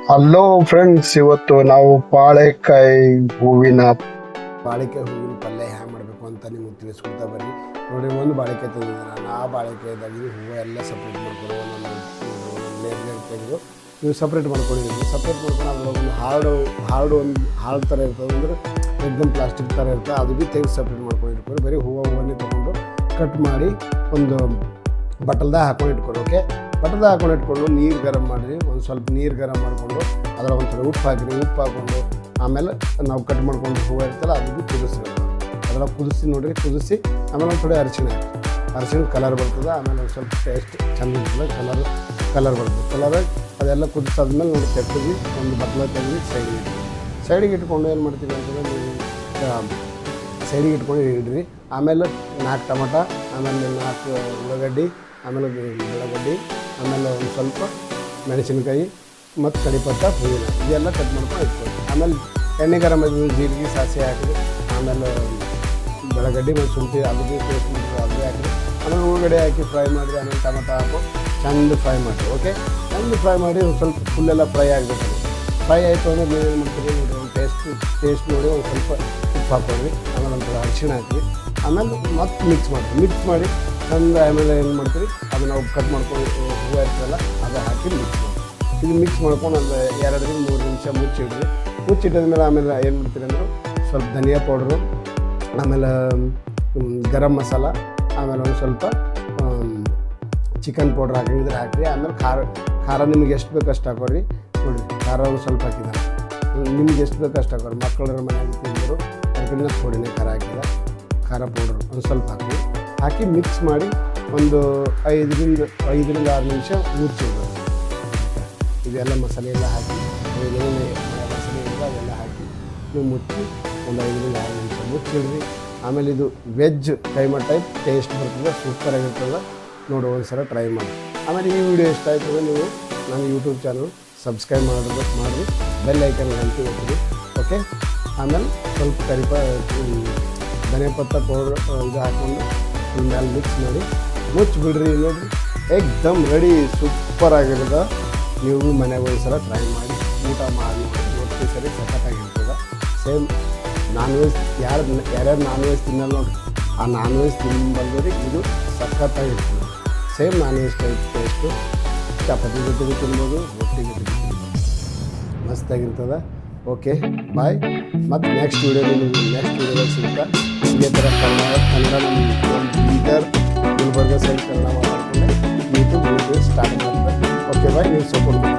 Hello friends, ಇವತ್ತು ನಾವು ಬಾಳೆಕಾಯಿ ಹೂವಿನ ಪಲ್ಯ ಹ್ಯಾಂಗ ಮಾಡಬೇಕು ಅಂತ ನಿಮ್ಗೆ ತಿಳಿಸ್ಕೊಡ್ತಾ ಬರ್ರಿ. ನೋಡಿ, ಒಂದು ಬಾಳೆಕಾಯಿ ತೆಗೆದಿದ್ದೀನಿ ನಾನು. ಆ ಬಾಳೆಕಾಯಿದಾಗಿ ಹೂವು ಎಲ್ಲ ಸಪ್ರೇಟ್ ಮಾಡ್ಕೊಂಡು ಒಂದೊಂದು ಲೇರ್ ತೆಗೆದು ನೀವು ಸಪ್ರೇಟ್ ಮಾಡ್ಕೊಂಡಿದ್ದೀವಿ. ಸಪ್ರೇಟ್ ಮಾಡ್ಕೊಂಡು ಅದ್ರೊಳಗೆ ಒಂದು ಹಾಳು ಥರ ಇರ್ತದೆ, ಅಂದ್ರೆ ಎಕ್ದಮ್ ಪ್ಲಾಸ್ಟಿಕ್ ಥರ ಇರ್ತದೆ, ಅದು ಭೀ ತೆಗೆದು ಸಪ್ರೇಟ್ ಮಾಡ್ಕೊಂಡು ಇಟ್ಕೊಂಡು ಬರೀ ಹೂವನ್ನೇ ತೊಗೊಂಡು ಕಟ್ ಮಾಡಿ ಒಂದು ಬಟ್ಟಲ್ದಾಗ ಹಾಕೊಂಡು ಇಟ್ಕೊಂಡು, ಓಕೆ. ಬಟ್ಟಲ್ದಾಗ ಹಾಕೊಂಡು ಇಟ್ಕೊಂಡು ನೀರು ಗರಂ ಮಾಡಿರಿ. ಒಂದು ಸ್ವಲ್ಪ ನೀರು ಗರಂ ಮಾಡಿಕೊಂಡು ಅದರ ಒಂಥರ ಉಪ್ಪು ಹಾಕಿರಿ. ಉಪ್ಪು ಹಾಕ್ಕೊಂಡು ಆಮೇಲೆ ನಾವು ಕಟ್ ಮಾಡ್ಕೊಂಡು ಹೂವು ಇರ್ತಲ್ಲ ಅದು ಭೀ ಕುದಿಸ್ರಿ. ಅದರ ಕುದಿಸಿ ನೋಡಿರಿ, ಕುದಿಸಿ ಆಮೇಲೆ ಒಂದು ಥೋಡೆ ಅರಿಶಿಣ ಹಾಕಿ. ಅರಿಶಿಣ ಕಲರ್ ಬರ್ತದೆ. ಆಮೇಲೆ ಒಂದು ಸ್ವಲ್ಪ ಟೇಸ್ಟ್ ಚೆಂದ ಇರ್ತದೆ, ಕಲರ್ ಬರ್ತದೆ. ಅದೆಲ್ಲ ಕುದಿಸಾದ್ಮೇಲೆ ನೋಡಿ ತೆಗ್ದು ಒಂದು ಬಟ್ಲ ತೆಗೆದು ಸೈಡಿಗೆ ಇಟ್ಕೊಂಡು ಏನು ಮಾಡ್ತೀವಿ ಅಂತಂದರೆ ನೀವು ಸೈಡಿಗೆ ಇಟ್ಕೊಂಡು ಇಡ್ರಿ. ಆಮೇಲೆ 4 ಟೊಮಟ, ಆಮೇಲೆ 4 ಉಳ್ಳಾಗಡ್ಡಿ, ಆಮೇಲೆ ಬೆಳಗಡ್ಡಿ, ಆಮೇಲೆ ಒಂದು ಸ್ವಲ್ಪ ಮೆಣಸಿನ್ಕಾಯಿ ಮತ್ತು ಕರಿಪತ್ತ, ಪುದೀನ ಇದೆಲ್ಲ ಕಟ್ ಮಾಡ್ಕೊಂಡು ಇಟ್ಕೊಳ್ಳಿ. ಆಮೇಲೆ ಎಣ್ಣೆ ಗರಂ ಜೀರಿಗೆ ಸಾಸಿವೆ ಹಾಕಿರಿ. ಆಮೇಲೆ ಬೆಳಗಡ್ಡಿ ಮತ್ತು ಶುಂಠಿ ಅದು ಭೀ ಪೇಸ್ಟ್ ಮಾಡಿರಿ, ಅದು ಹಾಕಿರಿ. ಆಮೇಲೆ ಉಳ್ಳಾಗಡ್ಡೆ ಹಾಕಿ ಫ್ರೈ ಮಾಡಿರಿ. ಆಮೇಲೆ ಟೊಮಟ ಹಾಕೊಂಡು ಚೆಂದ ಫ್ರೈ ಮಾಡಿರಿ, ಓಕೆ. ಚೆಂದ ಫ್ರೈ ಮಾಡಿ ಒಂದು ಸ್ವಲ್ಪ ಫುಲ್ಲೆಲ್ಲ ಫ್ರೈ ಆಗಬೇಕು. ಫ್ರೈ ಆಯಿತು ಅಂದರೆ ನೀವು ಏನು ಮಾಡ್ತೀರಿ ನೋಡಿ, ಒಂದು ಟೇಸ್ಟ್ ನೋಡಿ ಒಂದು ಸ್ವಲ್ಪ ಉಪ್ಪು ಹಾಕ್ಕೊಳ್ರಿ. ಆಮೇಲೆ ಒಂದು ಅರಿಶಿಣ ಹಾಕಿರಿ. ಆಮೇಲೆ ಮತ್ತೆ ಮಿಕ್ಸ್ ಮಾಡಿ ಚೆಂದ. ಆಮೇಲೆ ಏನು ಮಾಡ್ತೀರಿ, ಅದು ನಾವು ಕಟ್ ಮಾಡ್ಕೊಂಡು ಹೂವು ಇರ್ತದಲ್ಲ ಅದು ಹಾಕಿ ಮಿಕ್ಸ್ ಮಾಡ್ಕೊಂಡು ಒಂದು 2-3 ನಿಮಿಷ ಮುಚ್ಚಿಡ್ರಿ. ಮುಚ್ಚಿಟ್ಟಿದ್ಮೇಲೆ ಆಮೇಲೆ ಏನು ಮಾಡ್ತೀರಿ ಅಂದ್ರೆ ಸ್ವಲ್ಪ ಧನಿಯಾ ಪೌಡ್ರು, ಆಮೇಲೆ ಗರಂ ಮಸಾಲ, ಆಮೇಲೆ ಒಂದು ಸ್ವಲ್ಪ ಚಿಕನ್ ಪೌಡ್ರ್ ಹಾಕಿದ್ರೆ ಹಾಕಿರಿ. ಆಮೇಲೆ ಖಾರ ನಿಮಗೆ ಎಷ್ಟು ಬೇಕು ಅಷ್ಟು ಹಾಕೋರಿ. ನೋಡಿರಿ, ಖಾರ ಒಂದು ಸ್ವಲ್ಪ ಹಾಕಿದ್ದಾರೆ. ನಿಮ್ಗೆ ಎಷ್ಟು ಬೇಕು ಅಷ್ಟು ಹಾಕೋರಿ. ಮಕ್ಕಳ ಮನೆಯಲ್ಲಿ ತಿಂದರು ಅದಕ್ಕಿಂತ ಥೋಡಿನೇ ಖಾರ ಹಾಕಿದೆ. ಖಾರ ಪೌಡ್ರ್ ಒಂದು ಸ್ವಲ್ಪ ಹಾಕಿ ಮಿಕ್ಸ್ ಮಾಡಿ ಒಂದು 5-6 ನಿಮಿಷ ಮುಚ್ಚಿಡ್ಬೋದು. ಇದೆಲ್ಲ ಮಸಾಲೆ ಎಲ್ಲ ಹಾಕಿ ಏನೇನು ಮಸಾಲೆ ಇರ್ತದೆ ಅದೆಲ್ಲ ಹಾಕಿ ನೀವು ಮುಚ್ಚಿ ಒಂದು 5-6 ನಿಮಿಷ ಮುಚ್ಚಿಡ್ರಿ. ಆಮೇಲೆ ಇದು ವೆಜ್ ಕೈಮಾ ಟೈಪ್ ಟೇಸ್ಟ್ ಬರ್ತದೆ, ಸೂಪರಾಗಿರ್ತದೆ. ನೋಡಿ, ಒಂದು ಸಲ ಟ್ರೈ ಮಾಡಿ. ಆಮೇಲೆ ಈ ವಿಡಿಯೋ ಇಷ್ಟ ಆಯ್ತದೆ ನೀವು ನನ್ನ ಯೂಟ್ಯೂಬ್ ಚಾನಲ್ ಸಬ್ಸ್ಕ್ರೈಬ್ ಮಾಡಿರಿ, ಬೆಲ್ ಐಕನ್ ಗಂಟೆ ಒತ್ತಿರಿ, ಓಕೆ. ಆಮೇಲೆ ಸ್ವಲ್ಪ ಧನಿಯಾ ಪತ್ತ ಪೌಡ್ರ್ ಇದು ಹಾಕ್ಕೊಂಡು ಮೇಲೆ ಮಿಕ್ಸ್ ಮಾಡಿ ಮುಚ್ಚಿಬಿಡ್ರಿ. ನೋಡಿರಿ, ಏಕ್ದಮ್ ರೆಡಿ, ಸೂಪರ್ ಆಗಿರ್ತದೆ. ನೀವು ಮನೆಗೆ ಒಂದು ಸಲ ಟ್ರೈ ಮಾಡಿ ಊಟ ಮಾಡಿ ಒಟ್ಟು ಸರಿ ಸಖತ್ತಾಗಿರ್ತದೆ. ಸೇಮ್ ನಾನ್ ವೆಜ್ ಯಾರ್ಯಾರು ನಾನ್ ವೆಜ್ ತಿನ್ನಲ್ಲ ನೋಡಿರಿ, ಆ ನಾನ್ ವೆಜ್ ತಿನ್ನಬಲ್ಲರಿಗೆ ಇದು ಸಖತ್ತಾಗಿರ್ತದೆ. Same non veg type taste. Chapati ಜೊತೆಗೆ ತಿನ್ಬೋದು, ರೊಟ್ಟಿ ಜೊತೆಗೆ ತಿನ್ಬೋದು, ಮಸ್ತಾಗಿರ್ತದೆ. ಓಕೆ, ಬಾಯ್. ಮತ್ತು ನೆಕ್ಸ್ಟ್ ವೀಡಿಯೋದಾಗ ಸಿಗ್ತಾ. ಇದೇ ಥರ ಕನ್ನಡ ನಮ್ಮ ಬೀದರ್ ಗುಲ್ಬರ್ಗ ಸೈಡ್ ಕನ್ನಡ ಮಾತಾಡ್ಕೊಂಡೆ ಯೂಟ್ಯೂಬ್ ಸ್ಟಾರ್ಟ್ ಮಾಡ್ತಾರೆ. ಓಕೆ ಬಾಯ್, ನೀವು ಸಪೋರ್ಟ್ ಮಾಡಿ.